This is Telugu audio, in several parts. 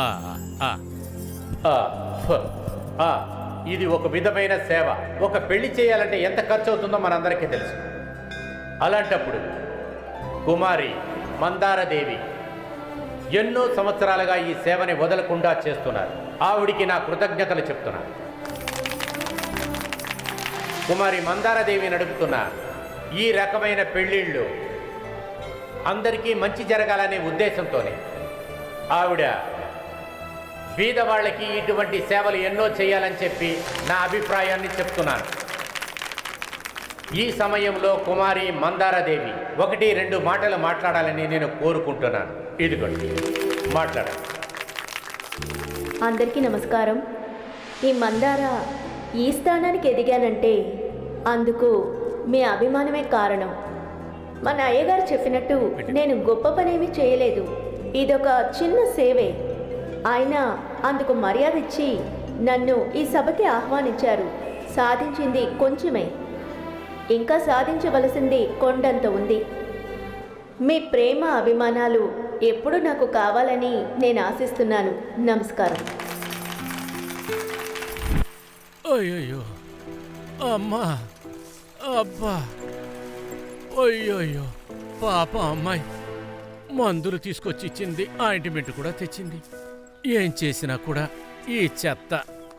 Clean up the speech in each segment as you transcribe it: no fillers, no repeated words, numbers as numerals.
ఆ, ఆ. ఆ, ఫ్, ఆ, ఇది ఒక విధమైన సేవ. ఒక పెళ్లి చేయాలంటే ఎంత ఖర్చు అవుతుందో మనందరికీ తెలుసు. అలాంటప్పుడు కుమారి మందారదేవి ఎన్నో సంవత్సరాలుగా ఈ సేవని వదలకుండా చేస్తున్నారు. ఆవిడికి నా కృతజ్ఞతలు చెప్తున్నాను. కుమారి మందారదేవి నడుపుతున్న ఈ రకమైన పెళ్ళిళ్ళు అందరికీ మంచి జరగాలనే ఉద్దేశంతోనే ఆవిడ బీదవాళ్ళకి ఇటువంటి సేవలు ఎన్నో చేయాలని చెప్పి నా అభిప్రాయాన్ని చెప్తున్నాను. ఈ సమయంలో కుమారి మందారదేవి 1-2 మాటలు మాట్లాడాలని నేను కోరుకుంటున్నాను. ఇదిగోండి, మాట్లాడండి. అందరికీ నమస్కారం. ఈ మందార ఈ స్థానానికి ఎదిగానంటే అందుకు మీ అభిమానమే కారణం. మన అయ్యగారు చెప్పినట్టు నేను గొప్ప పనేమీ చేయలేదు. ఇదొక చిన్న సేవే. ఆయన అందుకు మర్యాద ఇచ్చి నన్ను ఈ సభకి ఆహ్వానించారు. సాధించింది కొంచెమే, ఇంకా సాధించవలసింది కొండంత ఉంది. మీ ప్రేమ అభిమానాలు ఎప్పుడు నాకు కావాలని నేను ఆశిస్తున్నాను. నమస్కారం. అయ్యయ్యో, అమ్మా, అబ్బా, అయ్యయ్యో, పాప అమ్మాయి మందులు తీసుకొచ్చి ఇచ్చింది, ఆయింట్మెంట్ కూడా తెచ్చింది. ఏం చేసినా కూడా ఈ చెత్త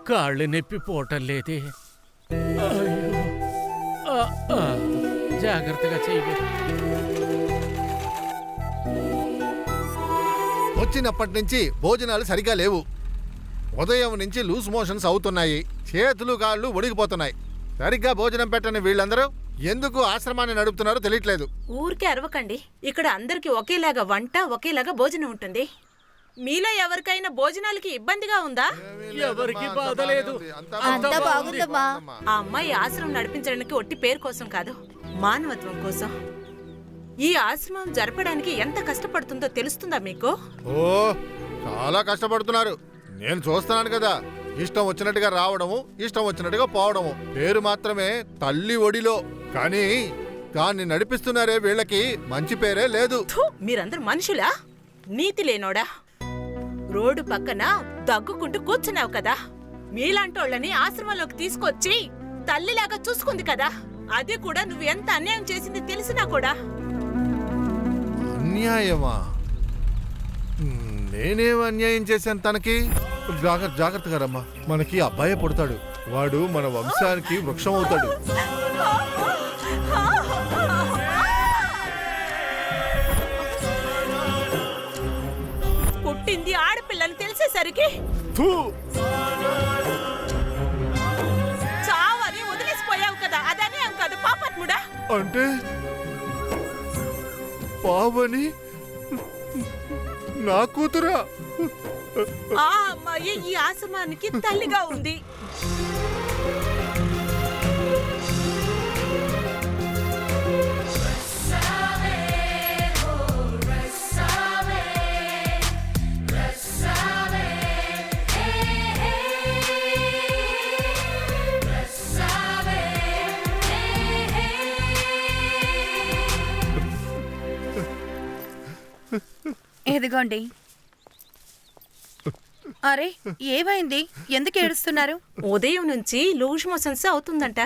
కాళ్ళు నొప్పి పోవటం లేదే. అయ్యో, జాగ్రత్తగా చెయ్యి. వచ్చినప్పటి నుంచి భోజనాలు సరిగా లేవు. ఉదయం నుంచి లూజ్ మోషన్స్ అవుతున్నాయి. చేతులు కాళ్ళు ఒడిగిపోతున్నాయి. సరిగ్గా భోజనం పెట్టని వీళ్ళందరూ ఎందుకు ఆశ్రమాన్ని నడుపుతున్నారో తెలియట్లేదు. ఊరికే అరవకండి. ఇక్కడ అందరికి ఒకేలాగా వంట, ఒకేలాగా భోజనం ఉంటుంది. మీలో ఎవరికైనా భోజనాలకి ఇబ్బందిగా ఉందా? ఎవరికి బాధ లేదు. అంతా బాగుందమ్మా. ఆ అమ్మాయి ఆశ్రమం నడిపించడానికి ఒట్టి పేరు కోసం కాదు, మానవత్వం కోసం. ఈ ఆశ్రమం జరపడానికి ఎంత కష్టపడుతుందో తెలుస్తుందా మీకు? ఓ, చాలా కష్టపడుతున్నారు. నేను చూస్తున్నాను కదా. ఇష్టం వచ్చినట్టుగా రావడము, ఇష్టం వచ్చినట్టుగా పోవడము. పేరు మాత్రమే తల్లి ఒడిలో. కానీ దాన్ని నడిపిస్తున్నారే వీళ్ళకి మంచి పేరే లేదు. మీరందరూ మనుషులా? నీతి లేనోడా? రోడ్డు పక్కన దగ్గుకుంటూ కూర్చున్నావు కదా. మీలాంటోళ్ళని ఆశ్రమంలోకి తీసుకొచ్చి తల్లిలాగా చూసుకుంది కదా. అది కూడా నువ్వు ఎంత అన్యాయం చేసింది తెలిసినా కూడా. అన్యాయమా? నేనేం అన్యాయం చేశాను తనకి? జాగ్రత్తగా రమ్మా. మనకి అబ్బాయే పుడతాడు. వాడు మన వంశానికి వృక్షం అవుతాడు. పుట్టింది ఆడపిల్లని తెలిసేసరికి చావని వదిలేసిపోయావు కదా. అదనే కాదు పాపాత్ముడా. అంటే పావని నా కూతురా? ఆ అమ్మాయి ఈ ఆశ్రమానికి తల్లిగా ఉంది. ఎదిగోండి. అరే, ఏమైంది? ఎందుకు ఏడుస్తున్నారు? ఉదయం నుంచి లూజ్ మోషన్స్ అవుతుందంట.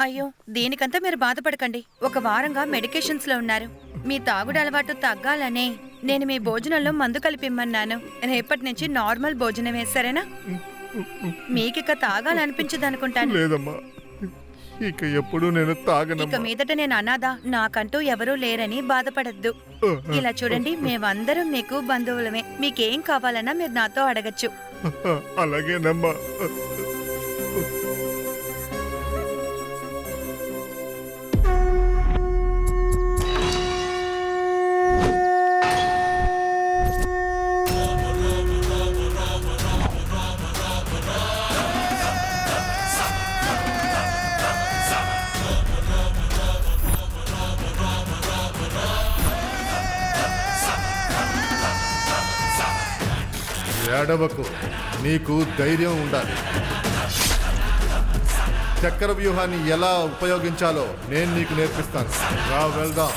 అయ్యో, దీనికంతా మీరు బాధపడకండి. 1 వారంగా మెడికేషన్స్ లో ఉన్నారు. మీ తాగుడు అలవాటు తగ్గాలనే నేను మీ భోజనంలో మందు కలిపిమ్మన్నాను. రేపటి నుంచి నార్మల్ భోజనమే, సరేనా? మీకిక తాగాలనిపించదనుకుంటాను. లేదమ్మా, ఇక ఎప్పుడు నేను తాగను. ఇక మీదట నేను అనాథ, నాకంటూ ఎవరూ లేరని బాధపడద్దు. ఇలా చూడండి, మేమందరం మీకు బంధువులమే. మీకేం కావాలన్నా మీరు నాతో అడగచ్చు. అలాగేనమ్మా. ఏడవకు, నీకు ధైర్యం ఉండాలి. చక్ర వ్యూహాన్ని ఎలా ఉపయోగించాలో నేను నీకు నేర్పిస్తాను. రా, వెళ్దాం.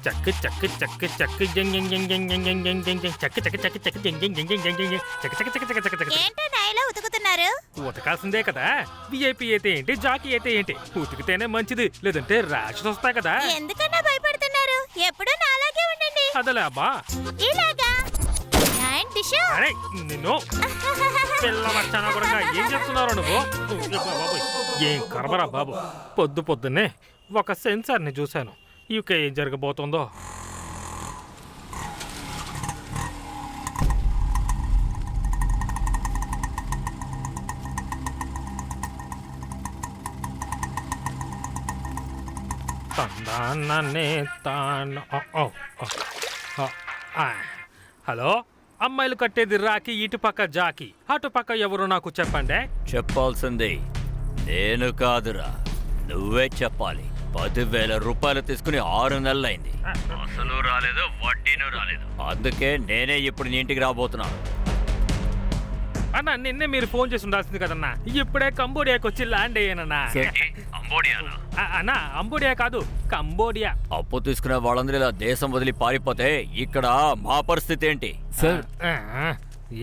చక్కు చక్కు చక్కు చక్కు జంగ్ జంగ్ జంగ్ జంగ్ జంగ్ జంగ్ జంగ్ జంగ్ జంగ్ చక్కు చక్కు చక్కు చక్కు జంగ్ జంగ్ జంగ్ జంగ్ జంగ్ జంగ్ చక్కు చక్కు చక్కు చక్కు చక్కు చక్కు ఏంటో నాయలా ఉతుకుతున్నారు? ఉతకాల్సిందే కదా. విఐపి అయితే ఏంటి, జాకీ అయితే ఏంటి, ఉతికితేనే మంచిది, లేదంటే ర్యాషెస్ వస్తాయి కదా. ఎందుకన్నా భయపడుతున్నారు? ఎప్పుడూ నాలాగే ఉండండి. అదలే అబ్బా. ఇలాగా అండ్ టిష్యూ. అరే నిన్ను పిల్ల వచ్చానా కూడా ఏం చెప్తున్నావు నువ్వు? బాబోయ్, ఏం కర్మరా బాబు. పొద్దున్నే ఒక సెన్సార్ని చూశాను. ఇక ఏం జరగబోతుందో. హలో, అమ్మాయిలు కట్టేది రాకి, ఇటుపక్క జాకి, అటుపక్క ఎవరు నాకు చెప్పండి. చెప్పాల్సింది నేను కాదురా, నువ్వే చెప్పాలి. 10,000 రూపాయలు తీసుకుని 6 నెలలైంది. అసలు రాలేదు, వడ్డీను రాలేదు. అందుకే నేనే ఇప్పుడు నీ ఇంటికి రాబోతున్నాను. అన్నా, నిన్నే మీరు ఫోన్ చేసి ఉండాల్సింది కదన్నా. ఇప్పుడే కంబోడియాకి వచ్చి ల్యాండ్ అయ్యానన్నా. అన్నా, అంబోడియా కాదు, కంబోడియా. అప్పు తీసుకునే వాళ్ళందరూ ఇలా దేశం వదిలి పారిపోతే ఇక్కడ మా పరిస్థితి ఏంటి? సార్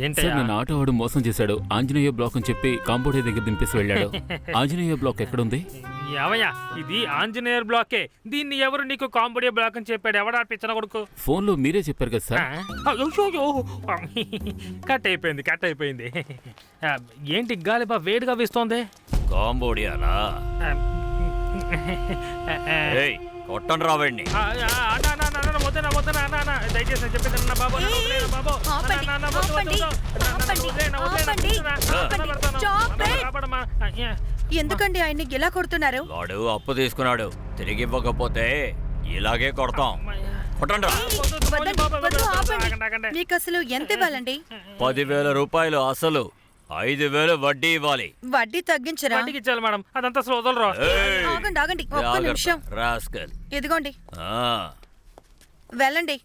ఏంటి నన్ను ఆటోవాడు మోసం చేశాడు. ఆంజనేయ బ్లాక్ అని చెప్పి కాంబోడియా దగ్గర దింపేసి వెళ్ళాడు. ఆంజనేయ బ్లాక్ ఎక్కడుంది? ఏమయ్యా, ఇది ఆంజనేయర్ బ్లాకే. దీన్ని ఎవరు నీకు కాంబోడియా బ్లాక్ అని చెప్పాడు? ఎవడా పిచ్చన కొడుకు? ఫోన్లో మీరే చెప్పారు కదా సార్. కట్ అయిపోయింది. ఏంటి గాలి బా వేడిగా వీస్తోంది? కాంబోడియానా? ఏయ్, కొట్టండి రావండి. దయచేసి చెప్పేది బాబు. ఎందుకండి ఆయన్ని ఇలా కొడుతున్నారు? వాడు అప్పు తీసుకున్నాడు, తిరిగి ఇవ్వకపోతే ఇలాగే కొడతాం. కొట్టండి రా. వద్దు, ఆపండి. మీకు అసలు ఎంత ఇవ్వాలండి? 10,000 రూపాయలు అసలు, 5,000 వడ్డీ ఇవ్వాలి. వడ్డీ తగ్గించరా? వడ్డీకి ఇచ్చాలి మేడం, అదంతా అసలు వదలరు. ఆగండి ఒక్క నిమిషం. రాస్కల్. ఇదిగోండి, ఆ, వెళ్ళండి.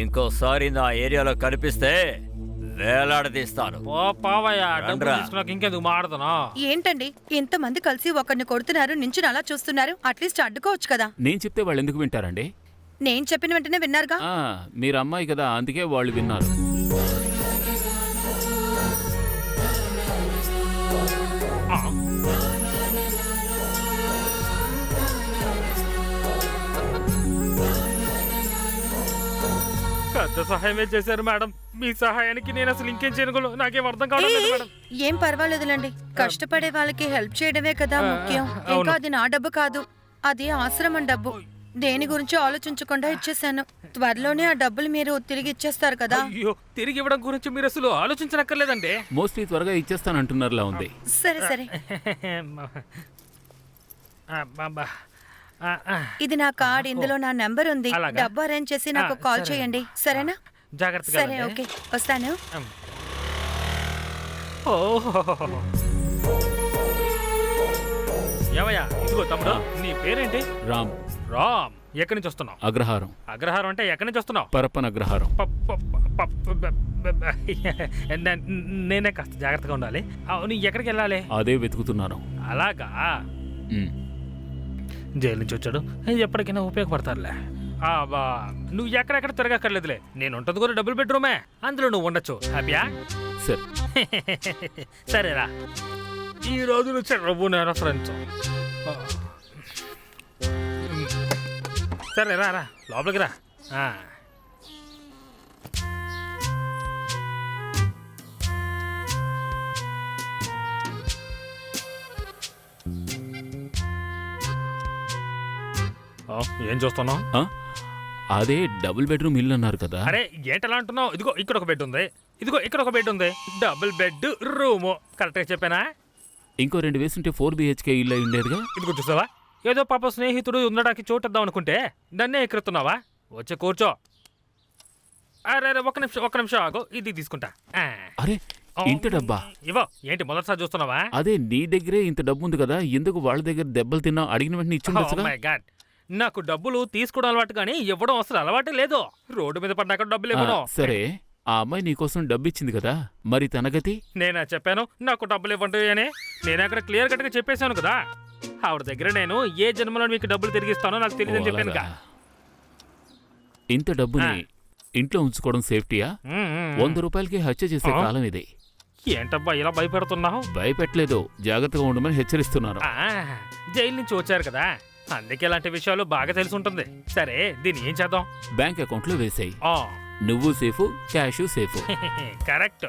ఇంకోసారి నా ఏరియాలో కనిపిస్తే వేలాడదీస్తాను. ఓ పావయ్యా, డబ్బులు రండ్రా. తీసుకున్నాక ఇంకెందుకు మాడుతున్నా? ఏంటండి ఇంతమంది కలిసి ఒకరిని కొడుతున్నారు, నించుని అలా చూస్తున్నారు? అట్లీస్ట్ అడ్డుకోవచ్చు కదా. నేను చెప్తే వాళ్ళు ఎందుకు వింటారండి? నేను చెప్పిన వెంటనే విన్నారుగా. మీరు అమ్మాయి కదా, అందుకే వాళ్ళు విన్నారు. పెద్ద సహాయమే చేశారు మేడం. మీ సహాయానికి నేను అసలు ఇంకేం చేయగలను, నాకేం అర్థం కావట్లేదు మేడం. ఏం పర్వాలేదులేండి, కష్టపడే వాళ్ళకి హెల్ప్ చేయడమే కదా ముఖ్యం. ఇంకా అది నా డబ్బు కాదు, అది ఆశ్రమం డబ్బు. దేని గురించి ఆలోచించకుండా ఇచ్చేసాను. త్వరలోనే ఆ డబ్బులు మీరు తిరిగి ఇచ్చేస్తారు కదా. అయ్యో, తిరిగి ఇవ్వడం గురించి మీరు అసలు ఆలోచించనక్కర్లేదండి. మోస్ట్లీ త్వరగా ఇచ్చేస్తానంటున్నారులా ఉంది. సరే ఇది నా కార్డ్, ఇందులో నా నెంబర్ ఉంది. అలాగా? డబ్బు అరేంజ్ చేసి నాకు కాల్ సరే. చేయండి, సరేనా? జాగ్రత్తగా సరే, ఓకే, వస్తాను. ఏమయ్యా, ఇదిగో తమ్ముడు, నీ పేరేంటి? రామ్. రామ్, ఎక్కడి నుంచి వస్తున్నావు? అగ్రహారం. అగ్రహారం అంటే ఎక్కడి నుంచి వస్తున్నావు? పరప్పన్ అగ్రహారం. నేనే కాస్త జాగ్రత్తగా ఉండాలి. అవును, ఎక్కడికి వెళ్ళాలి? అదే వెతుకుతున్నాను. అలాగా? ఉమ్. జైలు నుంచి వచ్చాడు, ఎప్పటికైనా ఉపయోగపడతారులే. నువ్వు ఎక్కడెక్కడ తిరగక్కర్లేదులే, నేను ఉంటుంది కూడా డబుల్ బెడ్రూమే, అందులో నువ్వు ఉండొచ్చు. హ్యాపీయా? సరే. సరేరా, ఈ రోజు నుంచి రవ్వు నేను ఫ్రెండ్స్. సరే రా లోపలికి రా. ఏం చూస్తున్నావు? అదే డబుల్ బెడ్రూమ్ ఇల్లు అన్నారు కదా. అరే ఏంటలా అంటున్నావు? ఇదిగో ఇక్కడ ఒక బెడ్ ఉంది, ఇదిగో ఇక్కడ ఒక బెడ్ ఉంది, డబుల్ బెడ్ రూము. కరెక్ట్గా చెప్పానా? ఇంకో 2 వేసుంటే 4 BHK ఇల్లు అయి ఉండేదిగా. ఇదిగో చూసావా, ఏదో పాప స్నేహితుడు ఉండడానికి చోటిద్దాం అనుకుంటే దాన్నే ఎక్కడుతున్నావా? వచ్చి కూర్చో. అరే ఒక్క నిమిషం ఆగు, ఇది తీసుకుంటా. అరే ఇంత డబ్బా? ఇవో, ఏంటి మొదటిసారి చూస్తున్నావా? అదే నీ దగ్గరే ఇంత డబ్బు ఉంది కదా, ఎందుకు వాళ్ళ దగ్గర దెబ్బలు తిన్నా? అడిగిన వెంటనే ఇచ్చుండొచ్చుగా. మై గాడ్, నాకు డబ్బులు తీసుకోవడం అలవాటు కానీ ఇవ్వడం అసలు అలవాటే లేదు. రోడ్డు మీద పడ్డాక డబ్బులు ఇవ్వడం. సరే, ఆ అమ్మాయి నీకోసం డబ్బు ఇచ్చింది కదా, మరి తన గతి? నేనా చెప్పాను నాకు డబ్బులు ఇవ్వండి అని? నేను అక్కడ క్లియర్ కట్గా చెప్పేశాను కదా. ఆవిడ దగ్గర నేను ఏ జన్మలో మీకు డబ్బులు తిరిగిస్తానో నాకు తెలియదని చెప్పాను అలాగా. ఇంత డబ్బుని ఇంట్లో ఉంచుకోవడం సేఫ్టీయా? 100 రూపాయలకి హత్య చేసే కాలం ఇది. ఏంటబ్బా ఇలా భయపెడుతున్నావు? భయపెట్టలేదు, జాగ్రత్తగా ఉండమని హెచ్చరిస్తున్నాను. జైలు నుంచి వచ్చారు కదా, అందుకే ఇలాంటి విషయాలు బాగా తెలిసి ఉంటుంది. సరే, దీన్ని ఏం చేద్దాం? బ్యాంక్ అకౌంట్లో వేసేయి. ఆ, నువ్వు సేఫు, క్యాష్ సేఫు. కరెక్ట్.